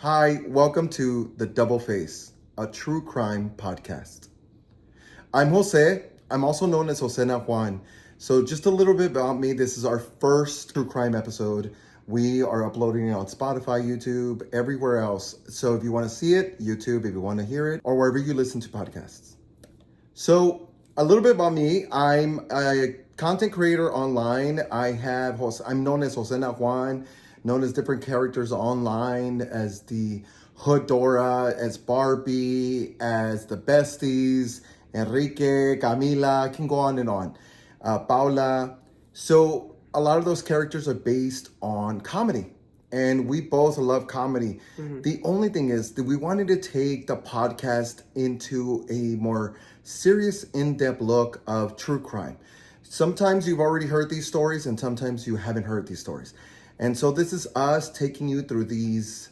Hi, welcome to The Double Face, a true crime podcast. I'm Jose. I'm also known as Jose Juan. So just a little bit about me. This is our first true crime episode. We are uploading it on Spotify, YouTube, everywhere else. So if you want to see it, YouTube, if you want to hear it, or wherever you listen to podcasts. So a little bit about me. I'm a content creator online. I'm known as Jose Juan, known as different characters online, as the Hood Dora, as Barbie, as the Besties, Enrique, Camila, I can go on and on. Paula. So a lot of those characters are based on comedy. And we both love comedy. The only thing is that we wanted to take the podcast into a more serious, in-depth look of true crime. Sometimes you've already heard these stories and sometimes you haven't heard these stories. And so this is us taking you through these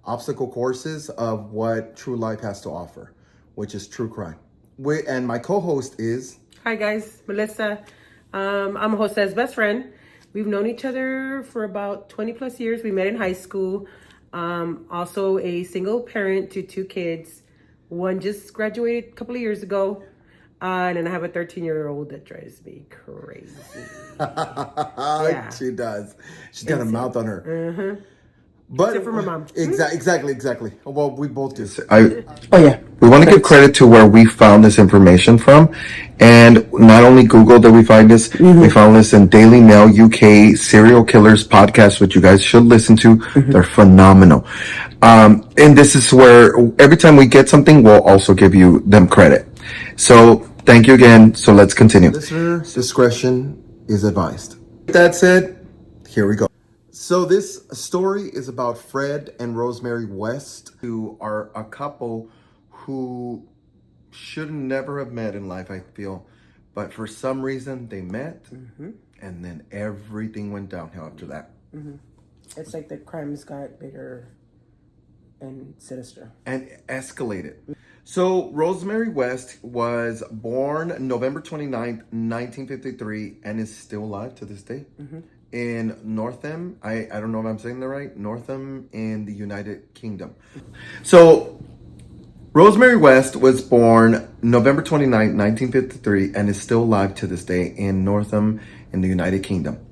obstacle courses of what true life has to offer, which is true crime. And my co-host is... Hi guys, Melissa. I'm Jose's best friend. We've known each other for about 20 plus years. We met in high school. Also a single parent to two kids. One just graduated a couple of years ago. And then I have a 13-year-old that drives me crazy. Yeah. She does. She's got a mouth on her. Mm-hmm. But except for my mom. Exactly. Well, we both do. We want to give credit to where we found this information from. And not only Google did we find this, we found this in Daily Mail UK Serial Killers podcast, which you guys should listen to. They're phenomenal. And this is where every time we get something, we'll also give you them credit. So thank you again. So let's continue. Listener discretion is advised. With that said, here we go. So this story is about Fred and Rosemary West, who are a couple who should never have met in life, I feel. But for some reason, they met, and then everything went downhill after that. It's like the crimes got bigger and sinister. And escalated. So Rosemary West was born November 29th, 1953, and is still alive to this day. In Northam, I don't know if I'm saying that right, Northam in the United Kingdom. So Rosemary West was born November 29th, 1953, and is still alive to this day in Northam in the United Kingdom.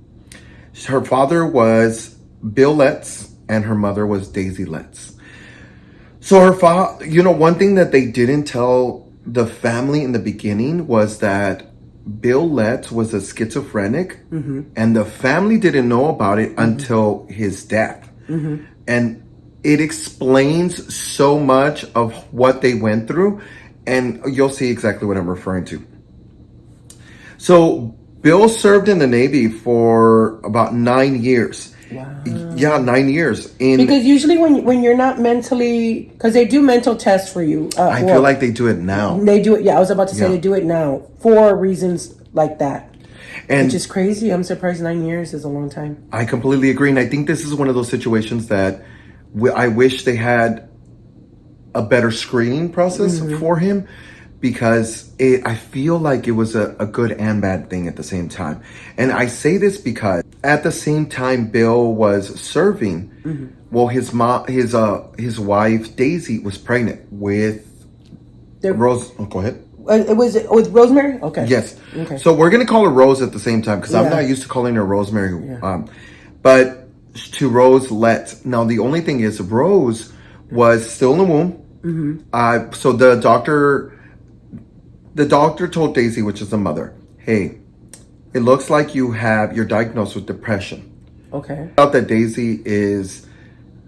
Her father was Bill Letts, and her mother was Daisy Letts. So her father, one thing that they didn't tell the family in the beginning was that Bill Letts was a schizophrenic, and the family didn't know about it until his death. And it explains so much of what they went through, and you'll see exactly what I'm referring to. So Bill served in the Navy for about 9 years. Wow. Yeah, 9 years. Because usually when you're not mentally, because they do mental tests for you. I feel like they do it now. They do it. Yeah, I was about to say they do it now for reasons like that. And which is crazy. I'm surprised 9 years is a long time. I completely agree. And I think this is one of those situations that I wish they had a better screening process for him, because I feel like it was a good and bad thing at the same time. And I say this because at the same time Bill was serving, well, his wife Daisy was pregnant with Rose. Oh, go ahead. It was with Rosemary? Okay. Yes. Okay. So we're going to call her Rose at the same time, because I'm not used to calling her Rosemary. Yeah. But to Rose Letts. Now, the only thing is Rose was still in the womb. So the doctor told Daisy, which is the mother, hey, it looks like you're diagnosed with depression. Okay. Out that Daisy is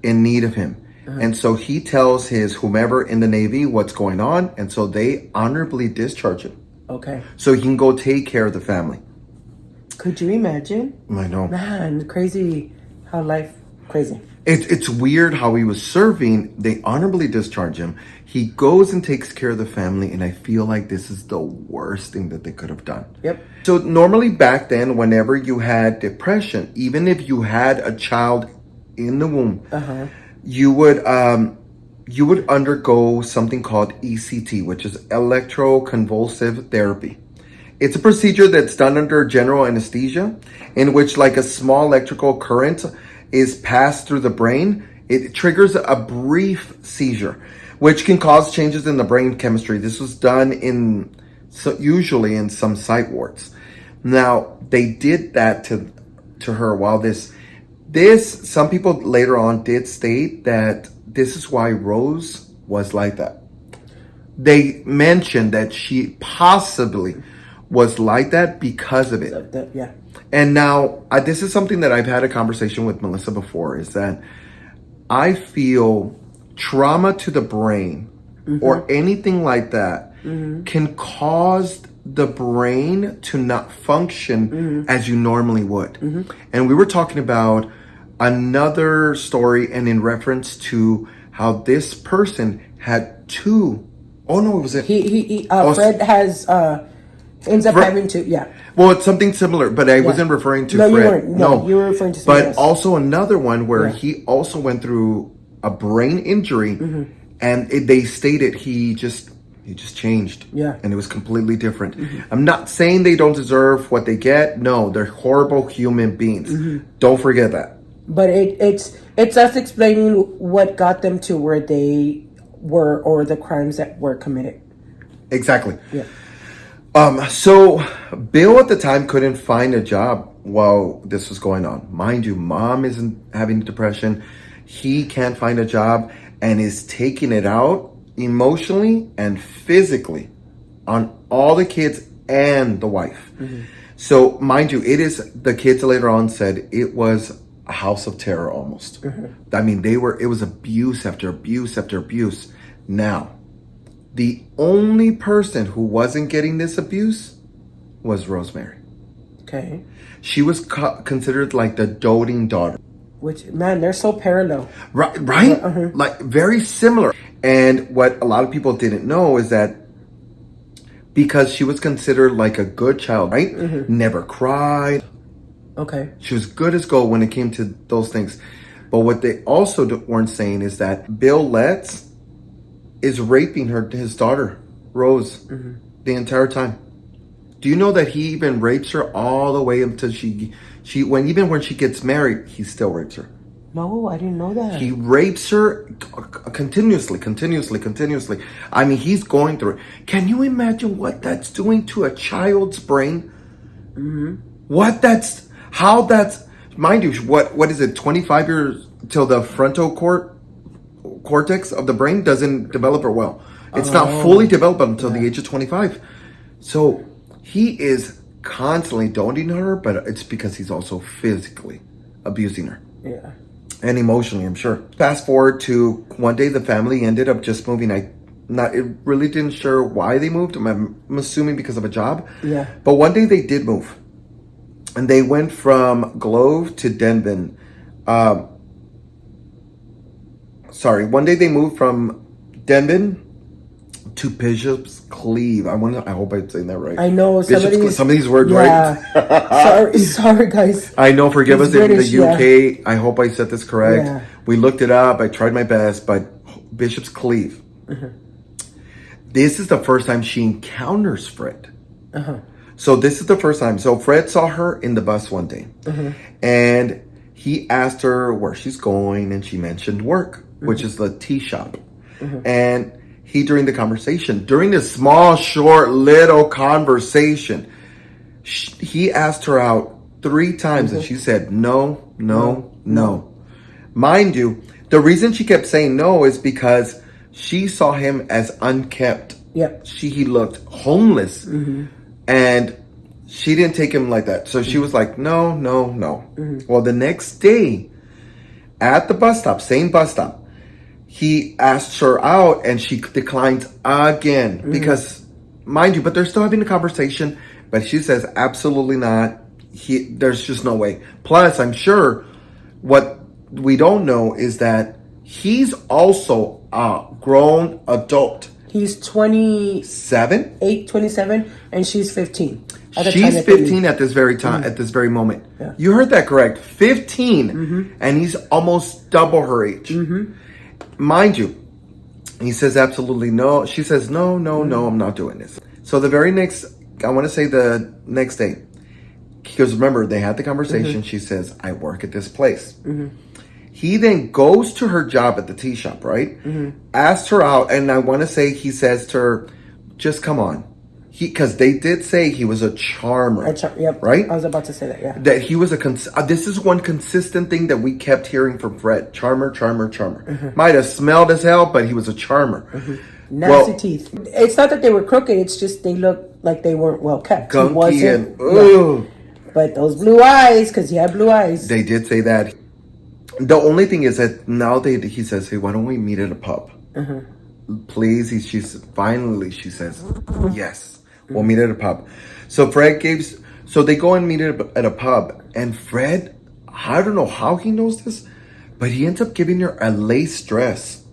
in need of him. And so he tells his whomever in the Navy what's going on. And so they honorably discharge him. Okay. So he can go take care of the family. Could you imagine? I know. Man, crazy how life, crazy. It's weird how he was serving. They honorably discharge him. He goes and takes care of the family. And I feel like this is the worst thing that they could have done. Yep. So normally back then, whenever you had depression, even if you had a child in the womb, you would undergo something called ECT, which is electroconvulsive therapy. It's a procedure that's done under general anesthesia, in which like a small electrical current is passed through the brain It triggers a brief seizure, which can cause changes in the brain chemistry. This was done usually in some psych wards. Now, they did that to her while this some people later on did state that this is why Rose was like that. They mentioned that she possibly was like that because of it. Yeah. And now, this is something that I've had a conversation with Melissa before, is that I feel trauma to the brain or anything like that can cause the brain to not function as you normally would. And we were talking about another story, and in reference to how this person had two. Oh no, it was it. Fred has ends up having to. Yeah. Well, it's something similar, but I wasn't referring to No, Fred. you weren't. No, you were referring to something else. But also another one where he also went through a brain injury, and they stated he just changed. Yeah. And it was completely different. I'm not saying they don't deserve what they get. No, they're horrible human beings. Don't forget that. But it's us explaining what got them to where they were, or the crimes that were committed. Exactly. Yeah. So Bill at the time couldn't find a job while this was going on. Mind you, mom isn't having depression. He can't find a job and is taking it out emotionally and physically on all the kids and the wife. So mind you, the kids later on said it was a house of terror almost. I mean, it was abuse after abuse after abuse. Now, the only person who wasn't getting this abuse was Rosemary. Okay. She was considered like the doting daughter. Which, man, they're so parallel. Right? Uh-huh. Like very similar. And what a lot of people didn't know is that because she was considered like a good child, right? Never cried. Okay. She was good as gold when it came to those things. But what they also weren't saying is that Bill Letts is raping his daughter, Rose, the entire time. Do you know that he even rapes her all the way until even when she gets married, he still rapes her. No, I didn't know that. He rapes her continuously. I mean, he's going through it. Can you imagine what that's doing to a child's brain? Mind you, what is it, 25 years till the frontal cortex of the brain doesn't develop well. It's not fully developed until the age of 25. So he is constantly doting her, but it's because he's also physically abusing her. Yeah. And emotionally, I'm sure. Fast forward to one day, the family ended up just moving. It really didn't sure why they moved. I'm assuming because of a job. Yeah. But one day they did move. And they went from Glove to Denbin. One day they moved from Denbin to Bishop's Cleave. I hope I'm saying that right. I know some of these words, right? sorry, guys. I know. Forgive us British, in the UK. I hope I said this correct. Yeah. We looked it up. I tried my best, but Bishop's Cleave. This is the first time she encounters Fred. So this is the first time. So Fred saw her in the bus one day, and he asked her where she's going, and she mentioned work, which is the tea shop. And during this small, short, little conversation, he asked her out 3 times, and she said no, no, no. Mind you, the reason she kept saying no is because she saw him as unkept. Yep. He looked homeless, and she didn't take him like that. So she was like, no, no, no. Well, the next day at the bus stop, same bus stop, he asked her out and she declined again because, mind you, but they're still having a conversation, but she says absolutely not. There's just no way. Plus, I'm sure what we don't know is that he's also a grown adult. He's 27, and she's 15. She's 15 at this very time, at this very moment. Yeah. You heard that correct. 15, and he's almost double her age. Mind you, he says absolutely no. She says no, no, no, I'm not doing this. So the next day, because remember, they had the conversation. She says, I work at this place. He then goes to her job at the tea shop, right? Asked her out, and I want to say he says to her, just come on. Because they did say he was a charmer, Yep. right? I was about to say that, yeah. That he was this is one consistent thing that we kept hearing from Fred. Charmer, charmer, charmer. Might have smelled as hell, but he was a charmer. Nasty teeth. It's not that they were crooked, it's just they looked like they weren't well kept. He Gunky wasn't, and, ugh. But those blue eyes, because he had blue eyes. They did say that. The only thing is that now he says, hey, why don't we meet at a pub? Please, she says, yes, we'll meet at a pub. So they go and meet at a pub, and Fred, I don't know how he knows this, but he ends up giving her a lace dress.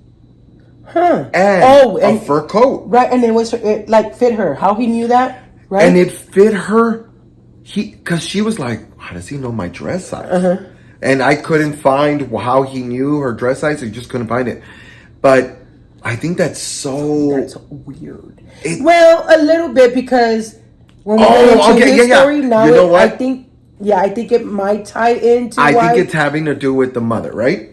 And a fur coat. Right, and it like fit her. How he knew that, right? And it fit her, because she was like, how does he know my dress size? And I couldn't find how he knew her dress size. I just couldn't find it. But I think that's weird. Well, a little bit, because when we get into his story, now you know what? I think it might tie into I think it's having to do with the mother, right?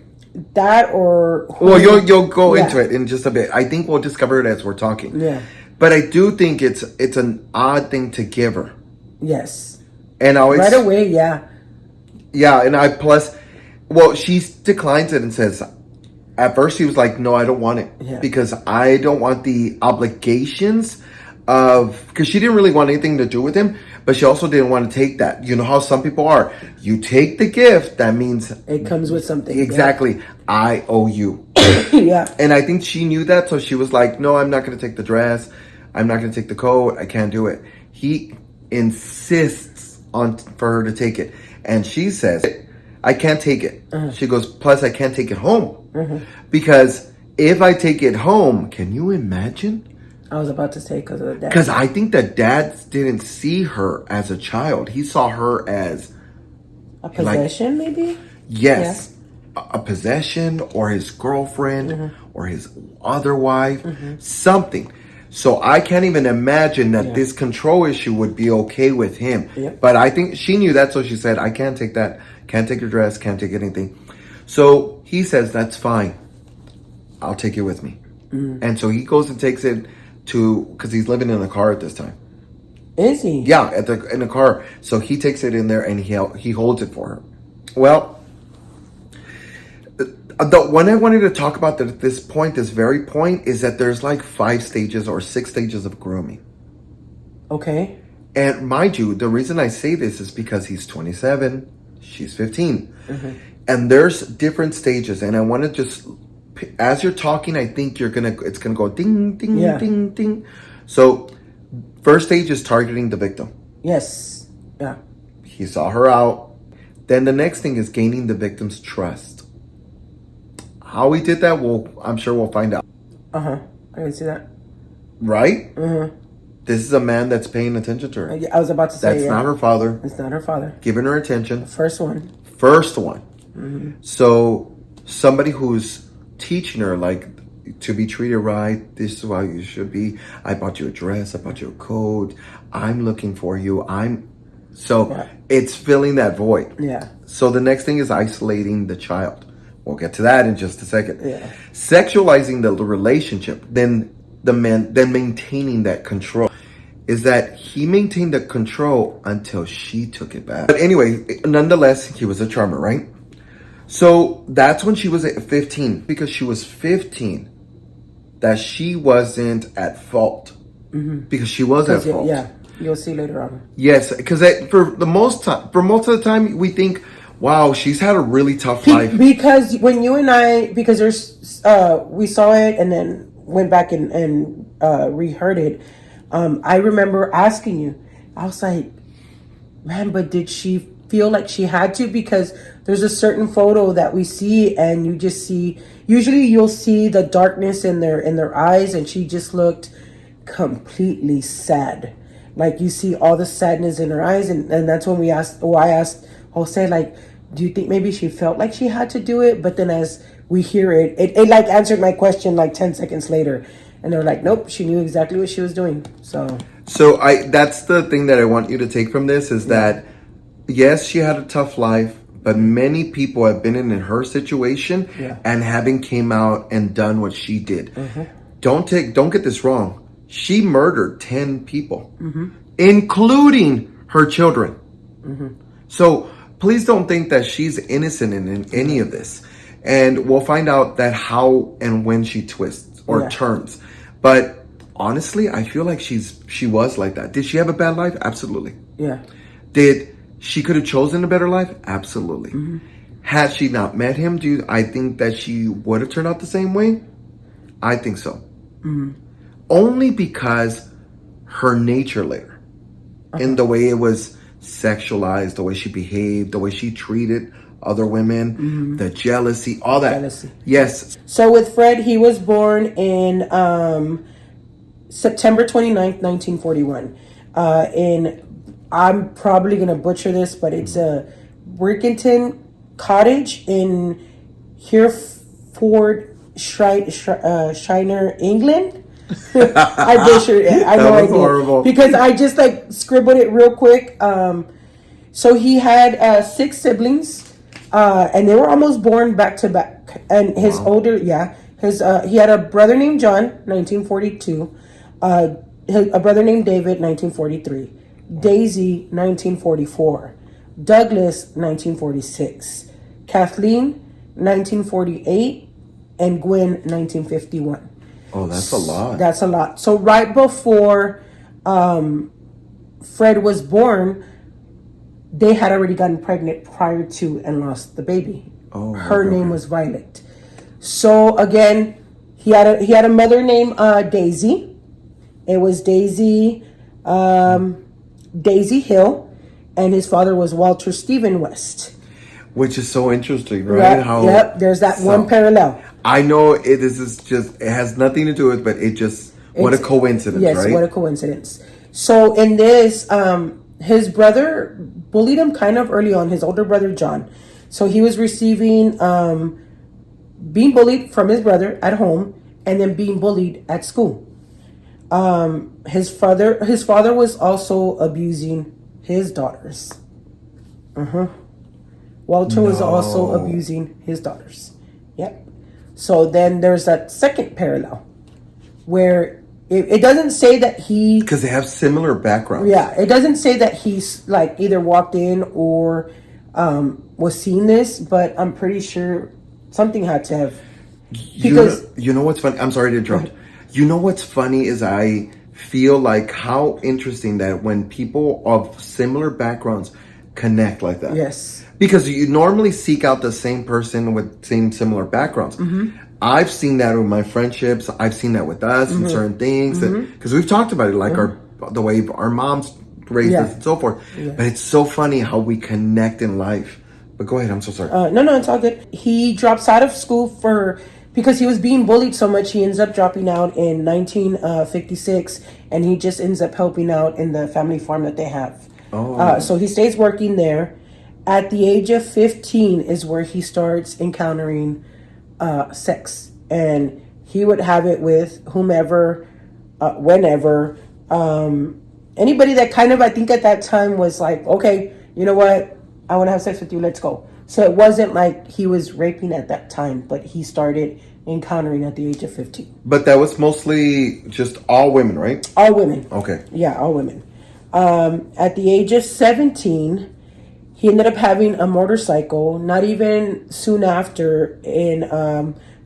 That or... Well, you'll go into it in just a bit. I think we'll discover it as we're talking. Yeah. But I do think it's an odd thing to give her. Yes. And right away, yeah. Yeah, and she declines it and says, at first she was like, no, I don't want it. Because I don't want the obligations because she didn't really want anything to do with him, but she also didn't want to take that. You know how some people are. You take the gift, that means... it comes with something. Exactly. Yeah. I owe you. Yeah. And I think she knew that, so she was like, no, I'm not going to take the dress. I'm not going to take the coat. I can't do it. He insists for her to take it. And she says, I can't take it. She goes, plus I can't take it home. Because if I take it home, can you imagine? I was about to say because of the dad. Because I think that dad didn't see her as a child. He saw her as... a possession, maybe? Yes. Yeah. A possession, or his girlfriend, or his other wife. Something. So I can't even imagine that this control issue would be okay with him. Yep. But I think she knew that, so she said, I can't take that. Can't take your dress. Can't take anything. So he says, that's fine. I'll take it with me. And so he goes and takes it because he's living in a car at this time. Is he? Yeah, in a car. So he takes it in there and he holds it for her. Well, the one I wanted to talk about at this very point, is that there's like 5 stages or 6 stages of grooming. Okay. And mind you, the reason I say this is because he's 27, she's 15. And there's different stages. And I want to just, as you're talking, I think it's gonna go ding, ding, ding, ding. So first stage is targeting the victim. Yes. Yeah. He saw her out. Then the next thing is gaining the victim's trust. How he did that, I'm sure we'll find out. I can see that. Right? This is a man that's paying attention to her. I was about to say, that's not her father. It's not her father. Giving her attention. First one. So somebody who's teaching her, like, to be treated right, this is how you should be. I bought you a dress. I bought you a coat. I'm looking for you. It's filling that void. Yeah. So the next thing is isolating the child. We'll get to that in just a second. Yeah. Sexualizing the relationship, then maintaining that control. Is that he maintained the control until she took it back. But anyway, nonetheless, he was a charmer, right? So that's when she was at 15, because she was 15 that she wasn't at fault. Because she was at fault. Yeah, you'll see later on. Yes, because for most of the time, we think, wow, she's had a really tough life. Because when you and I, because there's, we saw it and then went back and reheard it. I remember asking you, I was like, man, but did she feel like she had to? Because there's a certain photo that we see and you just see, usually you'll see the darkness in their eyes, and she just looked completely sad. Like you see all the sadness in her eyes, and that's when I asked Jose, like, do you think maybe she felt like she had to do it? But then as we hear it like answered my question like 10 seconds later. And they're like, nope, she knew exactly what she was doing. So that's the thing that I want you to take from this is that, yes, she had a tough life, but many people have been in her situation and haven't came out and done what she did. Don't get this wrong. She murdered 10 people, including her children. So please don't think that she's innocent in any of this. And we'll find out that how and when she twists or turns. But honestly, I feel like she was like that. Did she have a bad life? Absolutely. Yeah. Did she could have chosen a better life? Absolutely. Had she not met him, I think that she would have turned out the same way? I think so. Only because her nature later, in the way it was sexualized, the way she behaved, the way she treated other women, the jealousy, all that. Jealousy. Yes. So with Fred, he was born in September 29th, 1941. I'm probably going to butcher this, but it's a Workington Cottage in Hereford, Shire, England. I butchered it. I know I did. Horrible. Because I just scribbled it real quick. So he had 6 siblings. And they were almost born back to back. And his he had a brother named John, 1942, a brother named David, 1943, Daisy, 1944, Douglas, 1946, Kathleen, 1948, and Gwen, 1951. Oh, that's a lot. That's a lot. So right before Fred was born, they had already gotten pregnant prior to and lost the baby. Oh, her name was Violet. So again, he had a mother named Daisy. It was Daisy Hill, and his father was Walter Stephen West. Which is so interesting, right? Yep. There's that one parallel. I know it has nothing to do with, but what a coincidence, yes, right? Yes, what a coincidence. So in this, his brother bullied him kind of early on, his older brother, John. So he was receiving, being bullied from his brother at home and then being bullied at school. His father was also abusing his daughters. Walter was also abusing his daughters. Yep. So then there's that second parallel where it doesn't say that he... Because they have similar backgrounds. Yeah, it doesn't say that he's either walked in or was seeing this, but I'm pretty sure something had to have... Because... You know what's funny? I'm sorry to interrupt. You know what's funny is I feel like how interesting that when people of similar backgrounds connect like that. Yes. Because you normally seek out the same person with similar backgrounds. I've seen that with my friendships. I've seen that with us and certain things. Because we've talked about it, like the way our moms raised us and so forth. Yeah. But it's so funny how we connect in life. But go ahead, I'm so sorry. No, it's all good. He drops out of school because he was being bullied so much. He ends up dropping out in 1956, and he just ends up helping out in the family farm that they have. So he stays working there. At the age of 15 is where he starts encountering sex, and he would have it with whomever, whenever, anybody that kind of, I think at that time was like, okay, you know what, I want to have sex with you, let's go. So it wasn't like he was raping at that time, but he started encountering at the age of 15. But that was mostly just all women, right? All women. Okay. Yeah, all women. At the age of 17, he ended up having a motorcycle. Not even soon after, in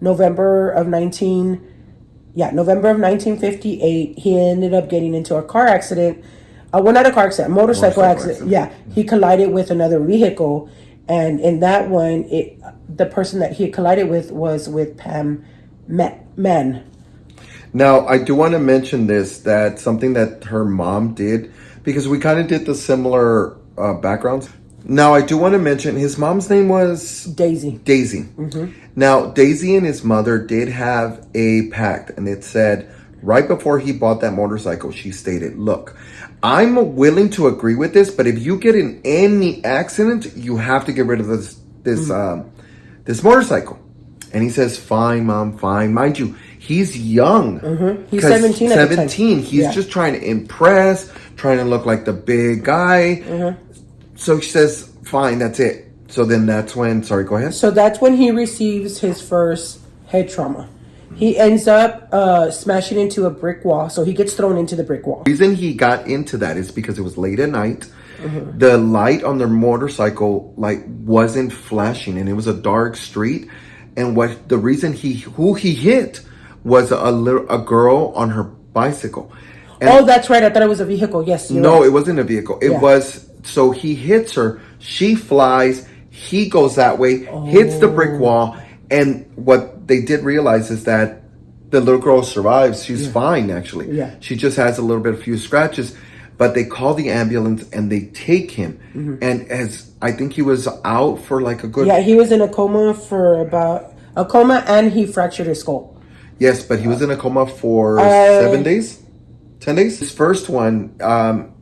November of 1958, he ended up getting into a car accident. Well, not a car accident, motorcycle accident. Yeah, he collided with another vehicle, and in that one, the person that he collided with was with Pam Mann. Now, I do want to mention that something that her mom did, because we kind of did the similar backgrounds. Now, I do want to mention his mom's name was... Daisy. Now, Daisy and his mother did have a pact, and it said, right before he bought that motorcycle, she stated, look, I'm willing to agree with this, but if you get in any accident, you have to get rid of this motorcycle. And he says, fine, Mom, fine. Mind you, he's young. He's 17 at the time. He's just trying to impress, trying to look like the big guy. So she says, fine, that's it. So then that's when, sorry, go ahead. So that's when he receives his first head trauma. He ends up smashing into a brick wall. So he gets thrown into the brick wall. The reason he got into that is because it was late at night. The light on their motorcycle wasn't flashing, and it was a dark street. And the reason who he hit was a girl on her bicycle. And Oh, that's right. I thought it was a vehicle. Yes. You're no, right. it wasn't a vehicle. It Yeah. was, so he hits her, she flies, he goes that way, hits the brick wall, and what they did realize is that the little girl survives. She's fine, actually. Yeah. She just has a little bit, a few scratches, but they call the ambulance and they take him. And as I think he was out for like a good, Yeah, he was in a coma for about a coma, and he fractured his skull. yes, but he was in a coma for 7 days, 10 days. His first one,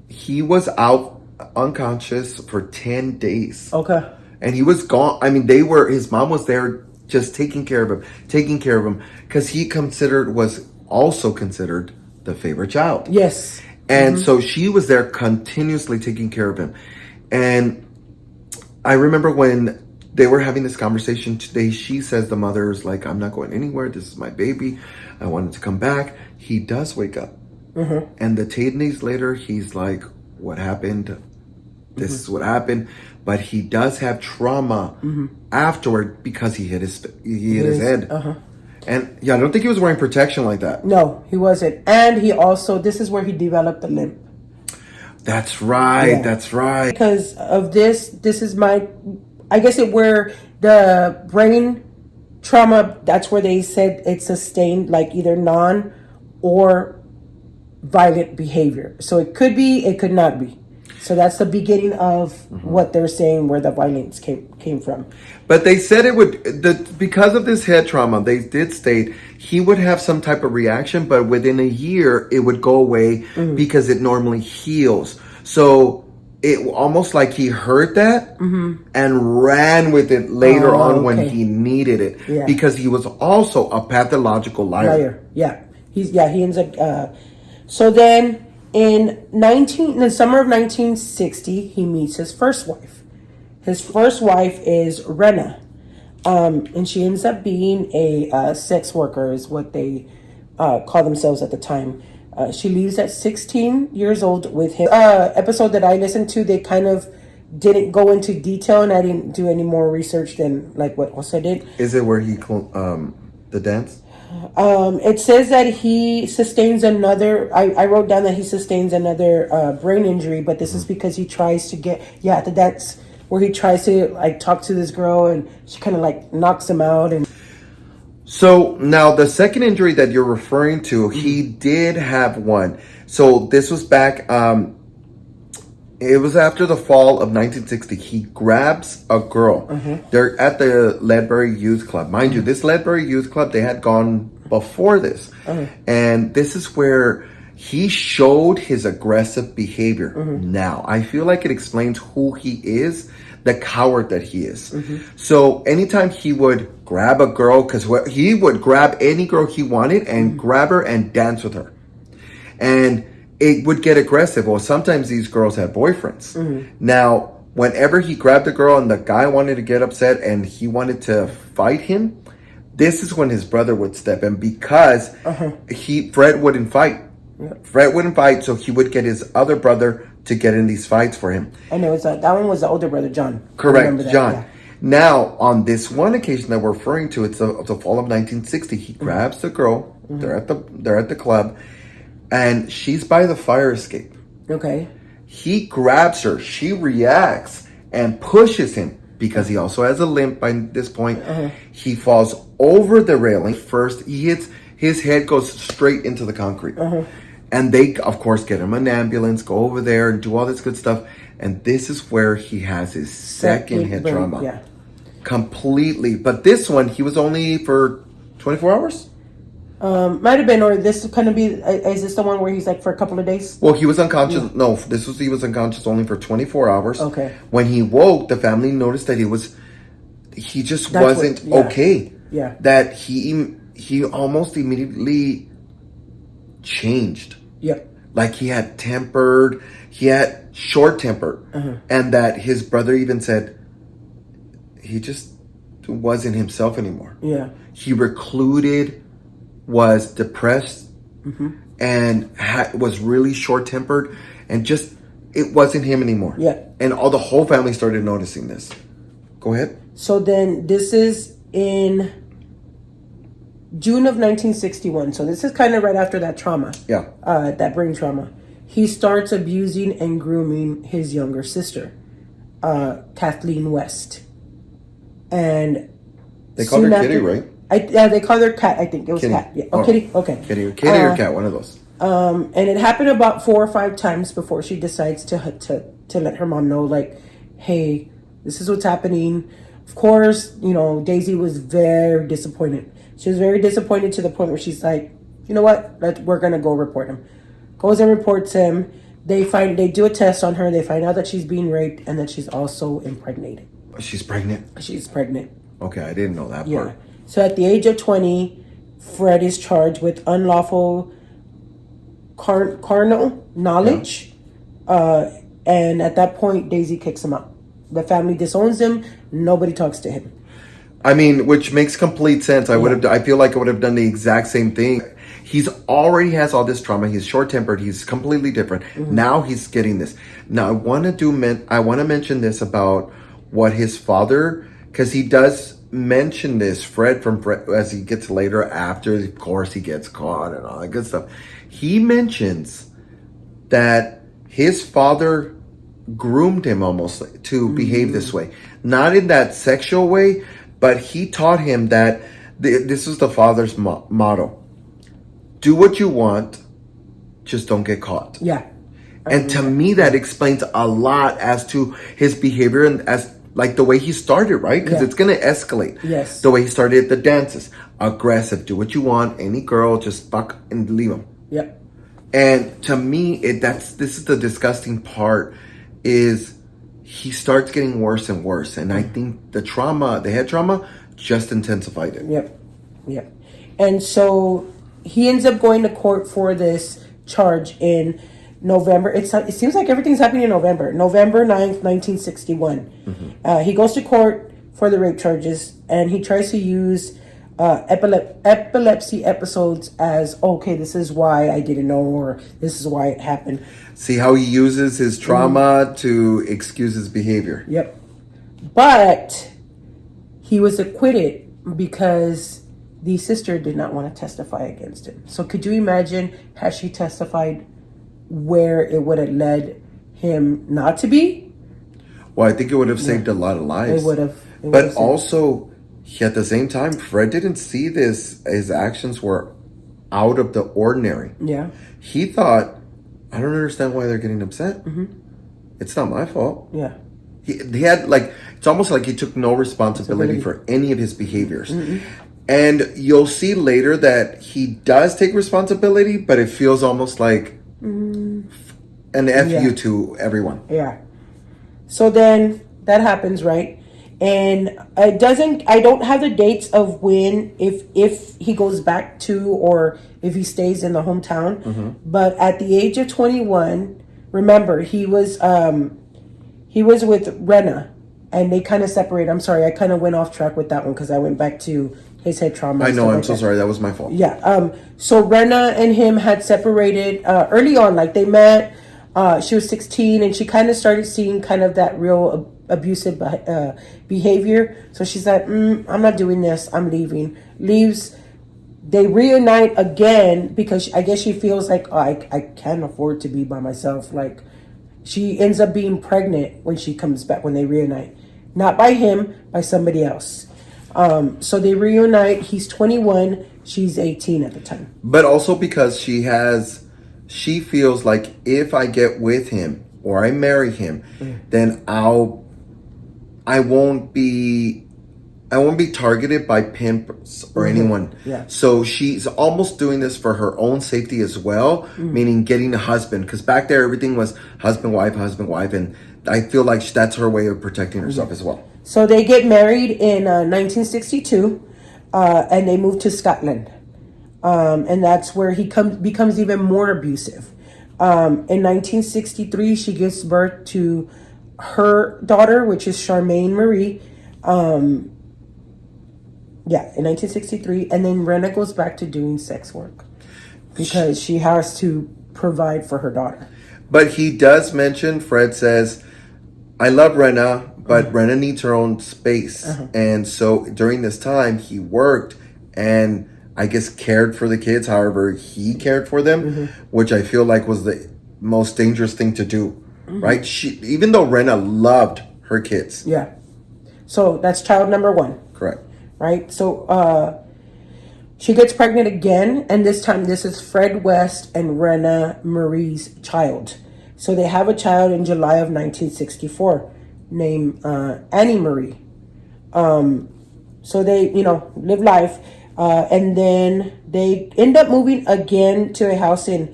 he was out unconscious for 10 days. Okay. And he was gone. I mean, his mom was there just taking care of him, because he was also considered the favorite child. Yes. And so she was there continuously taking care of him. And I remember when they were having this conversation today, she says, the mother's like, I'm not going anywhere. This is my baby. I wanted to come back. He does wake up. And the 10 days later, he's like, what happened? This is what happened. But he does have trauma afterward because he hit his head. And yeah, I don't think he was wearing protection like that. No, he wasn't. And he also, this is where he developed the limp. That's right. Yeah. That's right. Because of this is I guess where the brain trauma, that's where they said it sustained like either non or violent behavior. So it could be, it could not be. So that's the beginning of what they're saying where the violence came from. But they said because of this head trauma, they did state he would have some type of reaction, but within a year it would go away because it normally heals. So it almost like he heard that and ran with it later on when he needed it, because he was also a pathological liar. Yeah. He ends up so then in the summer of 1960, he meets his first wife. His first wife is Rena, and she ends up being a sex worker, is what they call themselves at the time. She leaves at 16 years old with him. Episode that I listened to, they kind of didn't go into detail, and I didn't do any more research than like what Jose did. Is it where he the dance? It says that he sustains another. I wrote down that he sustains another brain injury, but this is because he tries to that's where he tries to like talk to this girl, and she kind of like knocks him out. And so now the second injury that you're referring to, he did have one. So this was back. It was after the fall of 1960. He grabs a girl. They're at the Ledbury Youth Club. Mind you, this Ledbury Youth Club, they had gone before this. And this is where he showed his aggressive behavior. Now, I feel like it explains who he is, the coward that he is. So anytime he would grab a girl, because he would grab any girl he wanted and grab her and dance with her. And it would get aggressive. Well, sometimes these girls had boyfriends. Now, whenever he grabbed a girl and the guy wanted to get upset and he wanted to fight him, this is when his brother would step in, because Fred wouldn't fight. Fred wouldn't fight, so he would get his other brother to get in these fights for him. and it was that one was the older brother, John. I Correct, remember that, John. yeah. Now, on this one occasion that we're referring to, it's the fall of 1960. He grabs the girl. They're at the club, and she's by the fire escape. Okay. He grabs her. She reacts and pushes him, because he also has a limp by this point. He falls over the railing. First, his head goes straight into the concrete. And they, of course, get him an ambulance, go over there and do all this good stuff. And this is where he has his second head brain, trauma. Yeah. Completely. But this one, he was only for 24 hours? Might have been, or this kind of be. Is this the one where he's like for a couple of days? Well, he was unconscious. Yeah. No, he was unconscious only for 24 hours. Okay. When he woke, the family noticed that he just wasn't okay. Yeah. That he almost immediately changed. Yep. Like he had short temper. And that his brother even said, he just wasn't himself anymore. Yeah. He recluded, was depressed, and was really short-tempered, and just it wasn't him anymore. Yeah. And the whole family started noticing this. Go ahead. So then this is in June of 1961. So this is kind of right after that trauma. Yeah. That brain trauma. He starts abusing and grooming his younger sister, Kathleen West. And They called her soon Kitty, after- right? They called her Cat. I think it was Kitty. Cat. Yeah. Oh, Oh. Kitty. Okay. Kitty or Cat, one of those. And it happened about 4 or 5 times before she decides to let her mom know, like, hey, this is what's happening. Of course, you know, Daisy was very disappointed. She was very disappointed to the point where she's like, you know what? We're gonna go report him. Goes and reports him. They do a test on her. They find out that she's being raped and that she's also impregnated. She's pregnant. She's pregnant. Okay, I didn't know that Yeah. part. So at the age of 20, Fred is charged with unlawful carnal knowledge. And at that point, Daisy kicks him out. The family disowns him. Nobody talks to him. I mean, which makes complete sense. I feel like I would have done the exact same thing. He's already has all this trauma. He's short-tempered. He's completely different. Now he's getting this. Now I want to mention this about what his father, because he does mention this, Fred, as he gets later after, of course, he gets caught and all that good stuff. He mentions that his father groomed him almost to behave this way. Not in that sexual way, but he taught him that this is the father's motto. Do what you want, just don't get caught. Yeah. And to me, that explains a lot as to his behavior and as like the way he started, right? Because Yeah. it's going to escalate. Yes. The way he started at the dances. Aggressive. Do what you want. Any girl, just fuck and leave him. Yep. And to me, this is the disgusting part, is he starts getting worse and worse. And I think the head trauma, just intensified it. Yep. Yep. And so he ends up going to court for this charge in November. It seems like everything's happening in November. November 9th, 1961. He goes to court for the rape charges, and he tries to use epilepsy episodes as, okay, this is why I didn't know, or this is why it happened. See how he uses his trauma to excuse his behavior. Yep. But he was acquitted because the sister did not want to testify against him. So could you imagine, had she testified, where it would have led him not to be? Well, I think it would have saved a lot of lives. It would have. But also, at the same time, Fred didn't see this. His actions were out of the ordinary. Yeah. He thought, I don't understand why they're getting upset. It's not my fault. Yeah. He had it's almost like he took no responsibility for any of his behaviors. And you'll see later that he does take responsibility, but it feels almost like an F you to everyone. Yeah. So then that happens, right? And I don't have the dates of when, if he goes back to, or if he stays in the hometown. But at the age of 21, remember, he was with Rena, and they kind of separated. I'm sorry, I kind of went off track with that one because I went back to his head trauma. I know, I'm so sorry. That was my fault. Yeah. So Rena and him had separated early on. Like, they met. She was 16, and she kind of started seeing kind of that real abusive behavior. So she's like, I'm not doing this. I'm leaving. Leaves. They reunite again because I guess she feels like, oh, I can't afford to be by myself. Like, she ends up being pregnant when she comes back, when they reunite. Not by him, by somebody else. So they reunite. He's 21. She's 18 at the time. But also because she feels like if I get with him or I marry him, then I won't be targeted by pimps or anyone. Yeah. So she's almost doing this for her own safety as well, meaning getting a husband. Because back there, everything was husband, wife, and I feel like that's her way of protecting herself as well. So they get married in 1962, and they move to Scotland. And that's where he becomes even more abusive. In 1963, she gives birth to her daughter, which is Charmaine Marie. Yeah, in 1963, and then Rena goes back to doing sex work because she has to provide for her daughter. But he does mention, Fred says, I love Rena, but Rena needs her own space. And so during this time, he worked and I guess cared for the kids however he cared for them, which I feel like was the most dangerous thing to do, right? Even though Rena loved her kids. Yeah. So that's child number 1. Correct. Right? So she gets pregnant again, and this time this is Fred West and Rena Marie's child. So they have a child in July of 1964 named Annie Marie. So they, live life. And then they end up moving again to a house in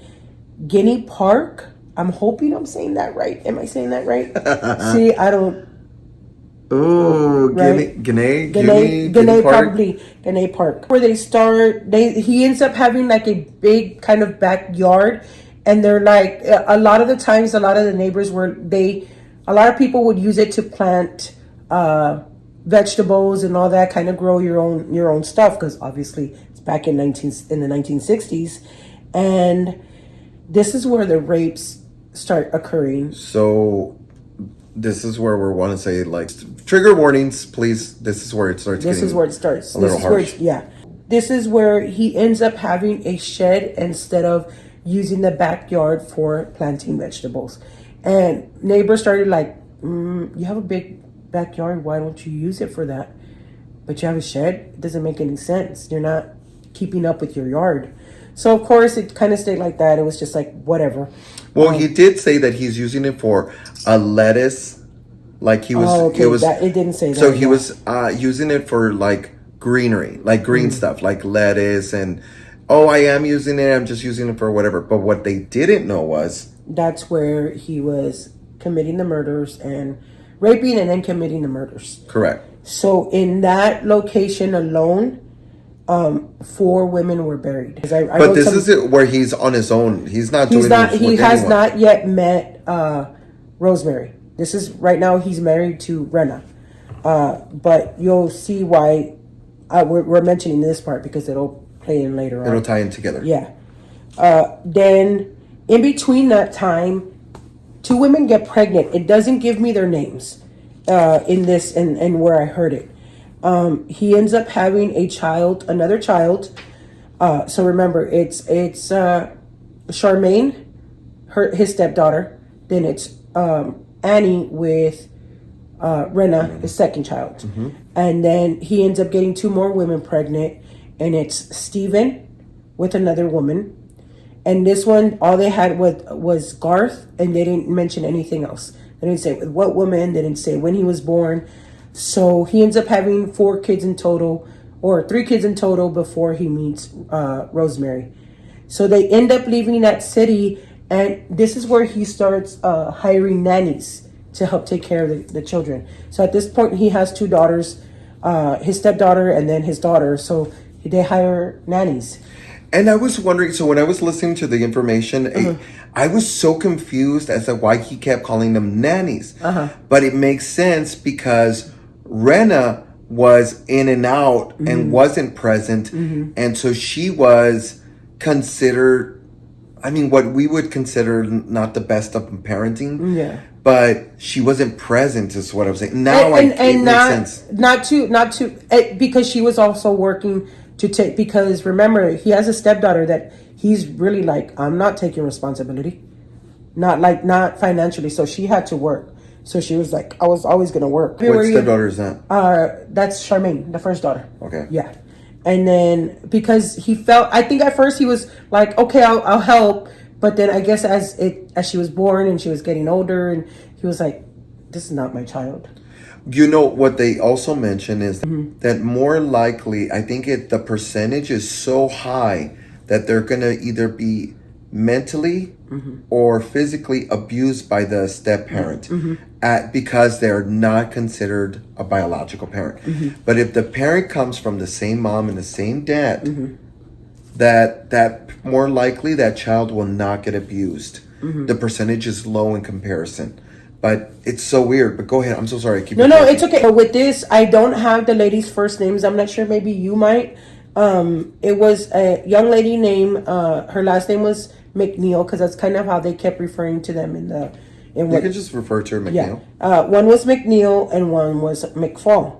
Guinea Park. I'm hoping I'm saying that right. Am I saying that right? See, I don't... Oh, Right? Guinea Park. Probably Guinea Park. Where they start, he ends up having like a big kind of backyard, and they're like a lot of the times, a lot of the neighbors a lot of people would use it to plant vegetables and all that, kind of grow your own stuff, because obviously it's back in the 1960s, and this is where the rapes start occurring. So this is where we want to say, like, trigger warnings, please. This is where it starts. This is where it starts. A little harsh. This is where he ends up having a shed instead of using the backyard for planting vegetables. And neighbors started like, you have a big backyard. Why don't you use it for that? But you have a shed? It doesn't make any sense. You're not keeping up with your yard. So, of course, it kind of stayed like that. It was just like, whatever. Well, he did say that he's using it for a lettuce. Like he was, okay, it didn't say that. So he was using it for like greenery, like green stuff, like lettuce, and I am using it. I'm just using it for whatever. But what they didn't know was that's where he was committing the murders and raping and then committing the murders. Correct. So in that location alone, 4 women were buried. But this is it where he's on his own. He's not doing this with He has anyone. not yet met Rosemary. This is right now he's married to Rena. But you'll see why we're mentioning this part, because it'll play in later on. It'll tie in together. Yeah. Then in between that time, 2 women get pregnant. It doesn't give me their names in this and where I heard it. He ends up having another child. So remember, it's Charmaine, his stepdaughter. Then it's Annie with Rena, his second child. And then he ends up getting 2 more women pregnant, and it's Stephen with another woman. And this one, all they had was Garth, and they didn't mention anything else. They didn't say with what woman, they didn't say when he was born. So he ends up having 4 kids in total, or 3 kids in total, before he meets Rosemary. So they end up leaving that city, and this is where he starts hiring nannies to help take care of the children. So at this point, he has 2 daughters, his stepdaughter and then his daughter. So they hire nannies. And I was wondering, so when I was listening to the information, I was so confused as to why he kept calling them nannies. But it makes sense because Rena was in and out and wasn't present. And so she was considered, what we would consider not the best of parenting. Yeah. But she wasn't present, is what I was saying. Now it makes sense. Not to, because she was also working because remember, he has a stepdaughter that he's really like, I'm not taking responsibility. Not financially. So she had to work. So she was like, I was always going to work. What stepdaughter is that? That's Charmaine, the first daughter. Okay. Yeah. And then because he felt, I think at first he was like, okay, I'll help. But then I guess as she was born and she was getting older, and he was like, this is not my child. You know, what they also mention is that more likely, I think the percentage is so high that they're going to either be mentally or physically abused by the step-parent because they're not considered a biological parent. But if the parent comes from the same mom and the same dad, that more likely that child will not get abused. The percentage is low in comparison. But it's so weird. But go ahead. I'm so sorry. Keep No, it no, talking. it's okay. But with this, I don't have the ladies' first names. I'm not sure. Maybe you might. It was a young lady named. Her last name was McNeil, because that's kind of how they kept referring to them in the. In You what? can just refer to her, McNeil. Yeah. One was McNeil and one was McFall.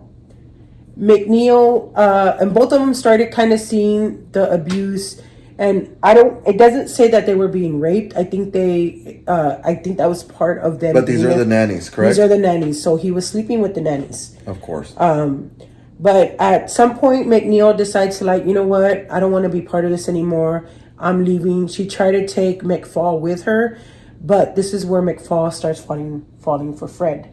McNeil, and both of them started kind of seeing the abuse, and it doesn't say that they were being raped. I think I think that was part of them. But these are the nannies, correct? These are the nannies. So he was sleeping with the nannies. Of course. But at some point, McNeil decides to, like, you know what? I don't want to be part of this anymore. I'm leaving. She tried to take McFall with her, but this is where McFall starts falling for Fred.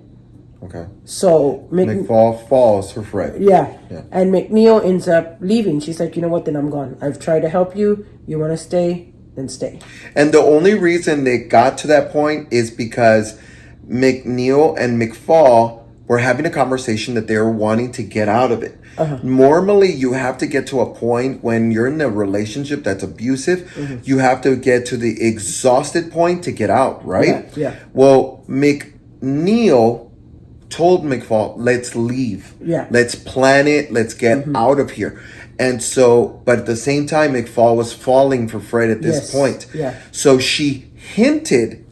Okay. So McFall falls for Fred. Yeah. Yeah. And McNeil ends up leaving. She's like, you know what? Then I'm gone. I've tried to help you. You want to stay? Then stay. And the only reason they got to that point is because McNeil and McFall were having a conversation that they were wanting to get out of it. Normally, you have to get to a point when you're in a relationship that's abusive. You have to get to the exhausted point to get out, right? Yeah. Well, McNeil told McFall, let's leave. Yeah. Let's plan it. Let's get out of here. And so, but at the same time, McFall was falling for Fred at this Yes. point. Yeah. So she hinted.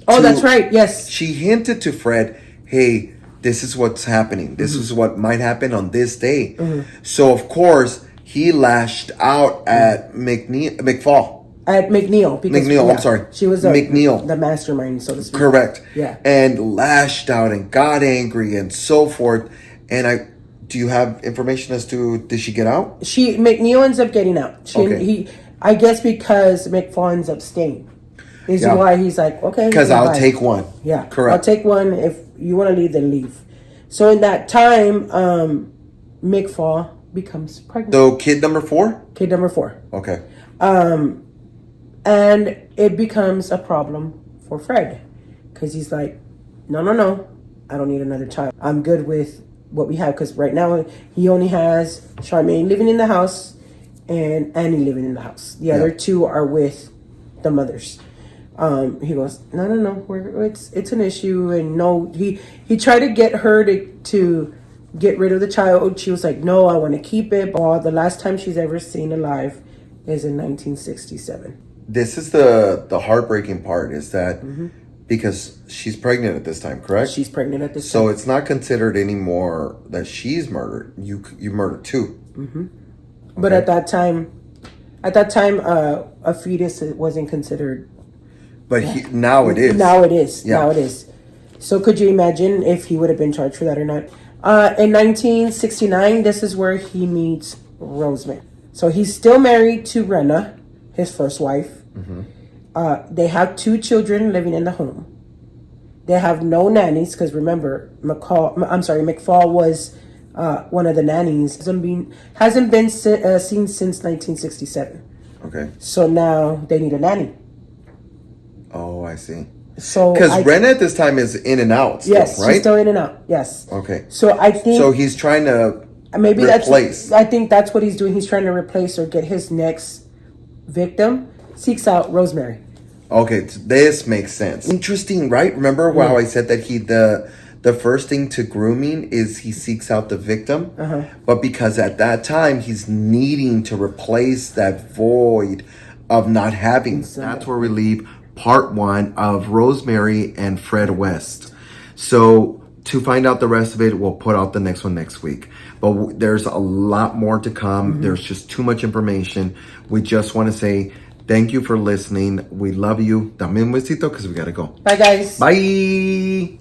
Oh, that's right. Yes. She hinted to Fred, hey, this is what's happening. This is what might happen on this day. So, of course, he lashed out at McFall. At McNeil. Because, McNeil, I'm sorry. She was McNeil. the mastermind, so to speak. Correct. Yeah. And lashed out and got angry and so forth. And do you have information as to, did she get out? McNeil ends up getting out. Okay. I guess because McFall ends up staying. Is Yeah. why he's like, okay. Because I'll bye. take one. Yeah. Correct. I'll take one. If you want to leave, then leave. So in that time, McFall becomes pregnant. So kid number 4? Kid number 4. Okay. And it becomes a problem for Fred. Because he's like, no. I don't need another child. I'm good with what we have. Because right now, he only has Charmaine living in the house and Annie living in the house. The other two are with the mothers. He goes, no, it's an issue. And no, he tried to get her to get rid of the child. She was like, no, I want to keep it. But the last time she's ever seen alive is in 1967. This is the heartbreaking part, is that because she's pregnant at this time, correct? She's pregnant at this So time. it's not considered anymore that she's murdered. You murdered 2. But at that time, a fetus wasn't considered. But now it is. Now it is. Yeah. Now it is. So could you imagine if he would have been charged for that or not? In 1969, this is where he meets Rosemary. So he's still married to Rena, his first wife. They have 2 children living in the home. They have no nannies because remember, McFall was one of the nannies. Hasn't been seen since 1967. Okay. So now they need a nanny. Oh, I see. So Because Rena at this time is in and out still, yes, right? she's still in and out. Yes. Okay. So I think So he's trying to maybe replace. I think that's what he's doing. He's trying to replace or get his next victim. Seeks out Rosemary. Okay, this makes sense. Interesting, right? Remember how I said that the first thing to grooming is he seeks out the victim? But because at that time he's needing to replace that void of not having. That's where we leave part 1 of Rosemary and Fred West. So to find out the rest of it, we'll put out the next one next week. But there's a lot more to come. There's just too much information. We just want to say thank you for listening. We love you. Dame un besito because we got to go. Bye, guys. Bye.